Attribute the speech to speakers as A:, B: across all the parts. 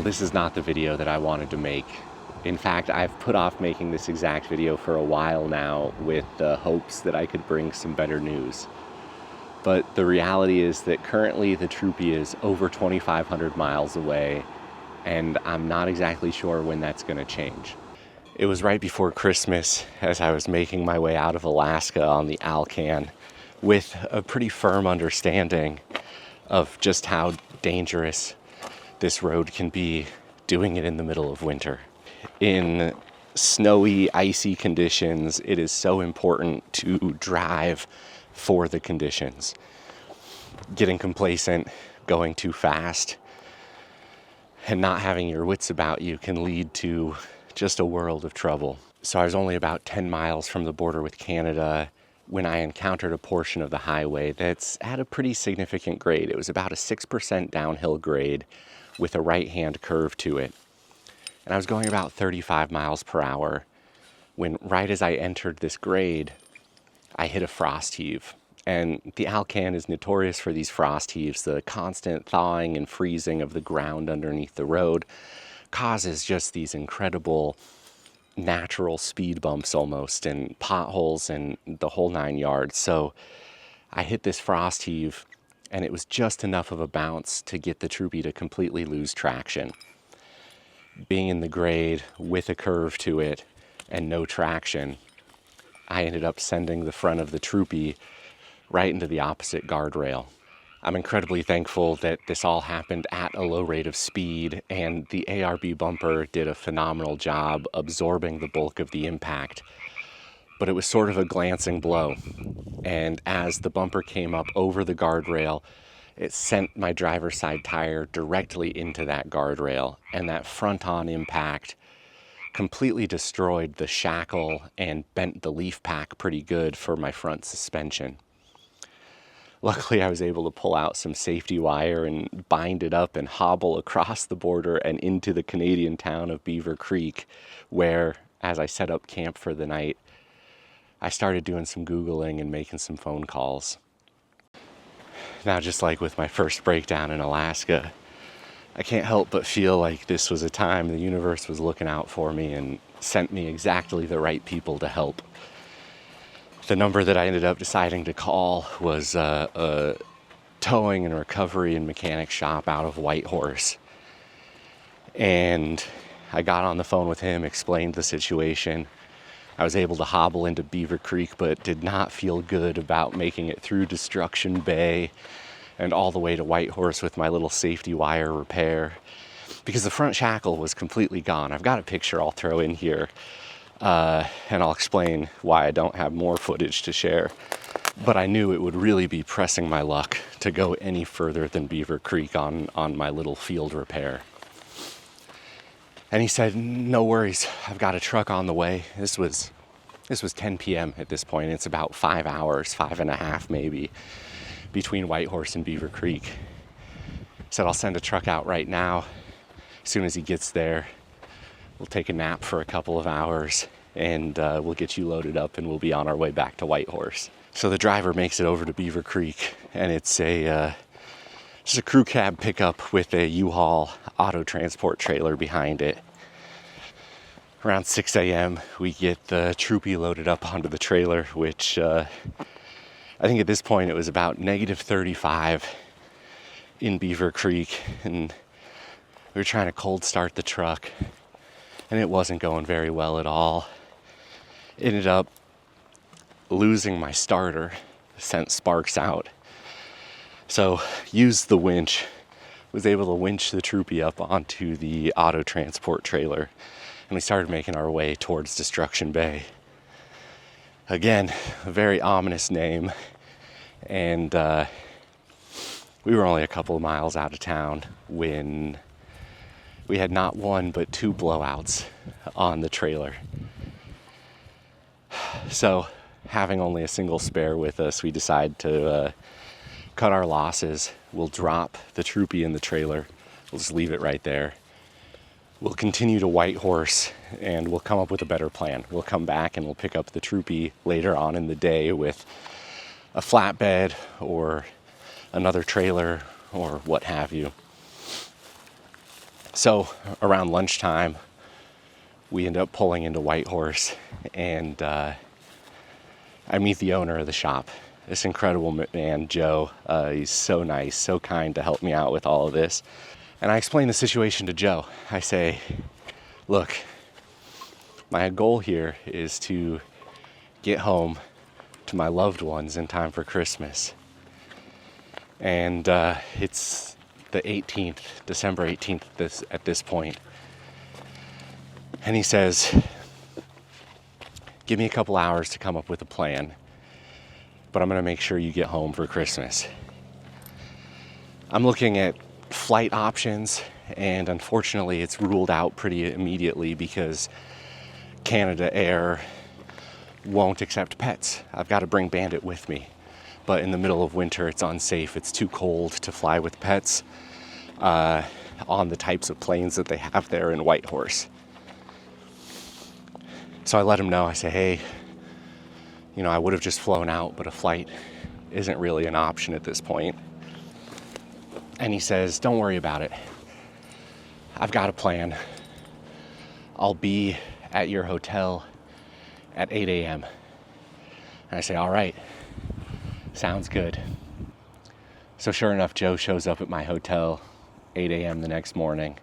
A: this is not the video that I wanted to make. In fact, I've put off making this exact video for a while now with the hopes that I could bring some better news. But the reality is that currently the troopy is over 2,500 miles away, and I'm not exactly sure when that's going to change. It was right before Christmas as I was making my way out of Alaska on the Alcan with a pretty firm understanding of just how dangerous this road can be doing it in the middle of winter. In snowy, icy conditions, it is so important to drive for the conditions. Getting complacent, going too fast, and not having your wits about you can lead to just a world of trouble. So I was only about 10 miles from the border with Canada when I encountered a portion of the highway that's at a pretty significant grade. It was about a 6% downhill grade with a right-hand curve to it. And I was going about 35 miles per hour when, right as I entered this grade, I hit a frost heave. And the Alcan is notorious for these frost heaves. The constant thawing and freezing of the ground underneath the road causes just these incredible natural speed bumps almost, and potholes and the whole 9 yards. So I hit this frost heave, and it was just enough of a bounce to get the troopy to completely lose traction. Being in the grade with a curve to it and no traction, I ended up sending the front of the troopy right into the opposite guardrail. I'm incredibly thankful that this all happened at a low rate of speed, and the ARB bumper did a phenomenal job absorbing the bulk of the impact. But it was sort of a glancing blow, and as the bumper came up over the guardrail, it sent my driver's side tire directly into that guardrail, and that front-on impact completely destroyed the shackle and bent the leaf pack pretty good for my front suspension. Luckily, I was able to pull out some safety wire and bind it up and hobble across the border and into the Canadian town of Beaver Creek, where, as I set up camp for the night, I started doing some Googling and making some phone calls. Now, just like with my first breakdown in Alaska, I can't help but feel like this was a time the universe was looking out for me and sent me exactly the right people to help. The number that I ended up deciding to call was a towing and recovery and mechanic shop out of Whitehorse. And I got on the phone with him, explained the situation. I was able to hobble into Beaver Creek, but did not feel good about making it through Destruction Bay and all the way to Whitehorse with my little safety wire repair, because the front shackle was completely gone. I've got a picture I'll throw in here. And I'll explain why I don't have more footage to share. But I knew it would really be pressing my luck to go any further than Beaver Creek on my little field repair. And he said, no worries, I've got a truck on the way. This was 10 p.m. at this point. It's about 5 hours, 5.5 maybe, between Whitehorse and Beaver Creek. He said, I'll send a truck out right now. As soon as he gets there, we'll take a nap for a couple of hours, and we'll get you loaded up, and we'll be on our way back to Whitehorse. So the driver makes it over to Beaver Creek, and it's just a crew cab pickup with a U-Haul auto transport trailer behind it. Around 6 a.m., we get the troopy loaded up onto the trailer, which I think at this point it was about -35 in Beaver Creek, and we were trying to cold start the truck. And it wasn't going very well at all. Ended up losing my starter, sent sparks out. So used the winch, was able to winch the troopy up onto the auto transport trailer, and we started making our way towards Destruction Bay. Again, a very ominous name, and we were only a couple of miles out of town when we had not one but two blowouts on the trailer. So, having only a single spare with us, we decided to cut our losses. We'll drop the troopy in the trailer. We'll just leave it right there. We'll continue to Whitehorse, and we'll come up with a better plan. We'll come back and we'll pick up the troopy later on in the day with a flatbed or another trailer or what have you. So around lunchtime, we end up pulling into Whitehorse, and I meet the owner of the shop. This incredible man, Joe. He's so nice, so kind to help me out with all of this. And I explain the situation to Joe. I say, look, my goal here is to get home to my loved ones in time for Christmas. And it's the 18th, December 18th at this point. And he says, give me a couple hours to come up with a plan, but I'm going to make sure you get home for Christmas. I'm looking at flight options, and unfortunately it's ruled out pretty immediately because Canada Air won't accept pets. I've got to bring Bandit with me, but in the middle of winter it's unsafe. It's too cold to fly with pets on the types of planes that they have there in Whitehorse. So I let him know. I say, hey, I would have just flown out, but a flight isn't really an option at this point. And he says, don't worry about it. I've got a plan. I'll be at your hotel at 8 a.m. And I say, all right, sounds good. So sure enough, Joe shows up at my hotel 8 a.m. the next morning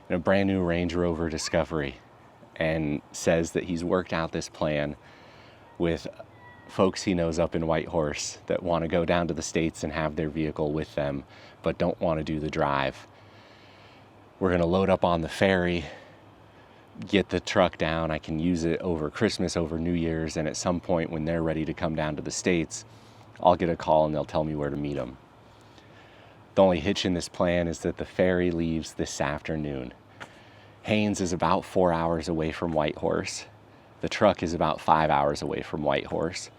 A: in a brand new Range Rover Discovery, and says that he's worked out this plan with folks he knows up in Whitehorse that want to go down to the States and have their vehicle with them, but don't want to do the drive. We're going to load up on the ferry, get the truck down. I can use it over Christmas, over New Year's, and at some point when they're ready to come down to the States, I'll get a call and they'll tell me where to meet them. The only hitch in this plan is that the ferry leaves this afternoon. Haines is about 4 hours away from Whitehorse. The truck is about 5 hours away from Whitehorse.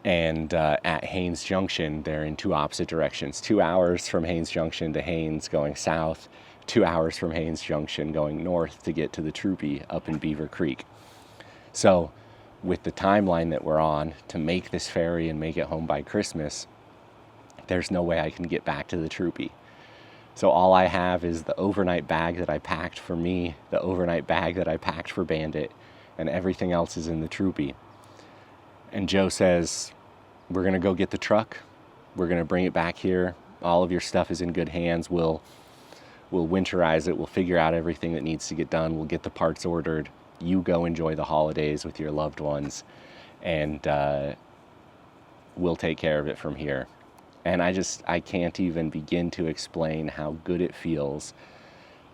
A: And at Haines Junction, they're in two opposite directions. 2 hours from Haines Junction to Haines going south, 2 hours from Haines Junction going north to get to the Troopy up in Beaver Creek. So with the timeline that we're on to make this ferry and make it home by Christmas, there's no way I can get back to the Troopy. So all I have is the overnight bag that I packed for me, the overnight bag that I packed for Bandit, and everything else is in the Troopy. And Joe says, we're going to go get the truck. We're going to bring it back here. All of your stuff is in good hands. We'll winterize it. We'll figure out everything that needs to get done. We'll get the parts ordered. You go enjoy the holidays with your loved ones, and we'll take care of it from here. And I can't even begin to explain how good it feels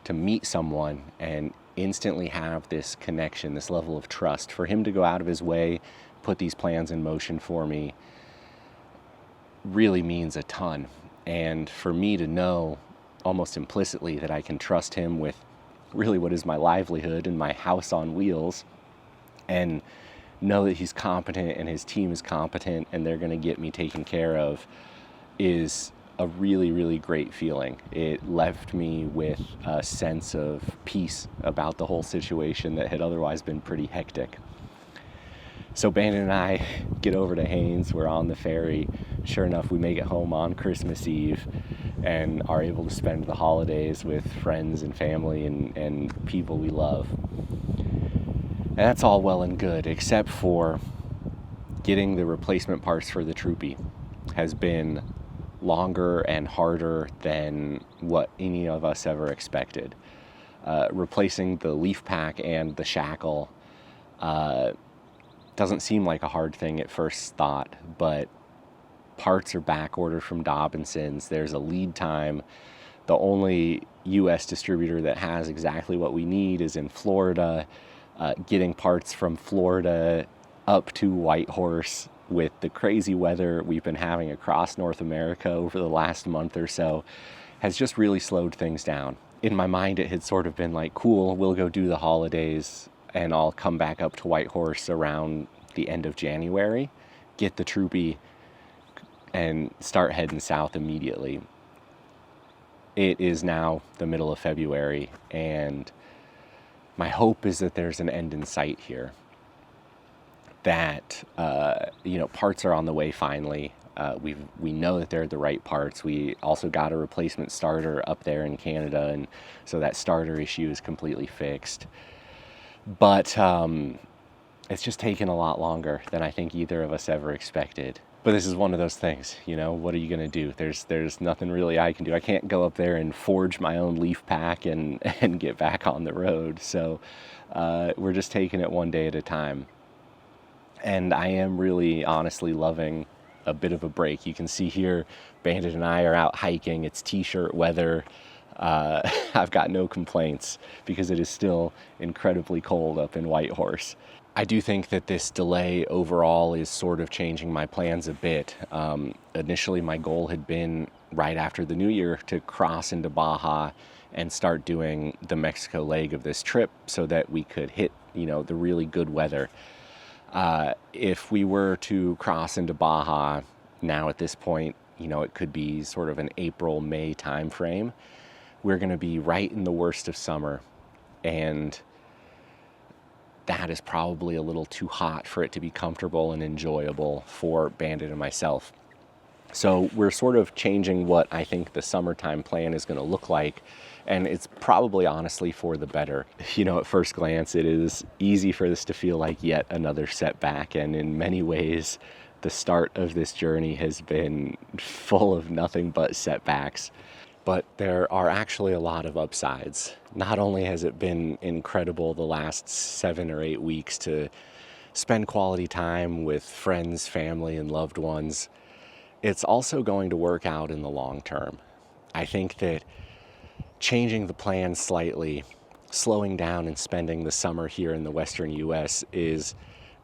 A: to meet someone and instantly have this connection, this level of trust. For him to go out of his way, put these plans in motion for me, really means a ton. And for me to know almost implicitly that I can trust him with really what is my livelihood and my house on wheels, and know that he's competent and his team is competent and they're going to get me taken care of, is a really, really great feeling. It left me with a sense of peace about the whole situation that had otherwise been pretty hectic. So Bandit and I get over to Haines. We're on the ferry. Sure enough, we make it home on Christmas Eve and are able to spend the holidays with friends and family and people we love. And that's all well and good, except for getting the replacement parts for the Troopy has been longer and harder than what any of us ever expected. Replacing the leaf pack and the shackle doesn't seem like a hard thing at first thought, but parts are back ordered from Dobinson's. There's a lead time. The only U.S. distributor that has exactly what we need is in Florida. Getting parts from Florida up to Whitehorse with the crazy weather we've been having across North America over the last month or so has just really slowed things down. In my mind, it had sort of been like, cool, we'll go do the holidays and I'll come back up to Whitehorse around the end of January, get the Troopy, and start heading south immediately. It is now the middle of February, and my hope is that there's an end in sight here. That, parts are on the way finally. We know that they're the right parts. We also got a replacement starter up there in Canada, and so that starter issue is completely fixed. But it's just taken a lot longer than I think either of us ever expected. But this is one of those things, you know, what are you going to do? There's nothing really I can do. I can't go up there and forge my own leaf pack and get back on the road. So we're just taking it one day at a time. And I am really honestly loving a bit of a break. You can see here, Bandit and I are out hiking. It's t-shirt weather. I've got no complaints because it is still incredibly cold up in Whitehorse. I do think that this delay overall is sort of changing my plans a bit. Initially, my goal had been right after the new year to cross into Baja and start doing the Mexico leg of this trip so that we could hit, you know, the really good weather. If we were to cross into Baja now at this point, you know, it could be sort of an April, May time frame. We're going to be right in the worst of summer, and that is probably a little too hot for it to be comfortable and enjoyable for Bandit and myself. So we're sort of changing what I think the summertime plan is going to look like, and it's probably honestly for the better. You know, at first glance, it is easy for this to feel like yet another setback, and in many ways, the start of this journey has been full of nothing but setbacks. But there are actually a lot of upsides. Not only has it been incredible the last 7 or 8 weeks to spend quality time with friends, family, and loved ones, it's also going to work out in the long term. I think that changing the plan slightly, slowing down and spending the summer here in the Western US is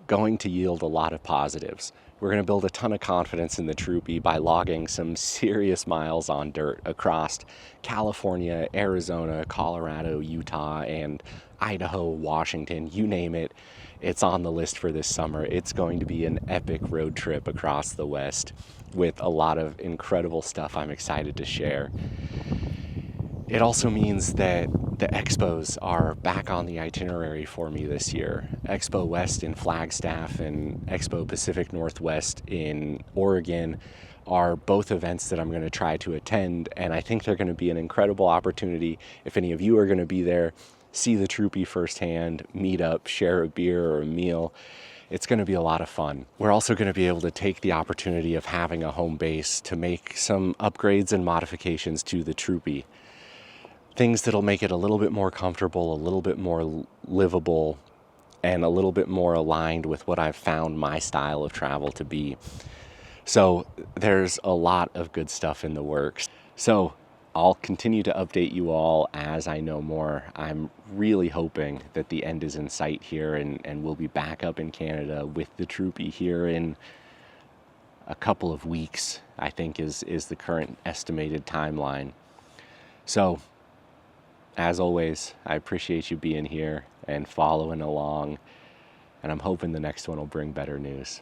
A: going to yield a lot of positives. We're going to build a ton of confidence in the troopy by logging some serious miles on dirt across California, Arizona, Colorado, Utah, and Idaho, Washington, you name it. It's on the list for this summer. It's going to be an epic road trip across the West with a lot of incredible stuff I'm excited to share. It also means that the expos are back on the itinerary for me this year. Expo West in Flagstaff and Expo Pacific Northwest in Oregon are both events that I'm going to try to attend, and I think they're going to be an incredible opportunity. If any of you are going to be there, see the troopy firsthand, meet up, share a beer or a meal. It's going to be a lot of fun. We're also going to be able to take the opportunity of having a home base to make some upgrades and modifications to the troopy. Things that'll make it a little bit more comfortable, a little bit more livable, and a little bit more aligned with what I've found my style of travel to be. So there's a lot of good stuff in the works. So I'll continue to update you all as I know more. I'm really hoping that the end is in sight here, and we'll be back up in Canada with the troopy here in a couple of weeks, I think is the current estimated timeline. So as always, I appreciate you being here and following along, and I'm hoping the next one will bring better news.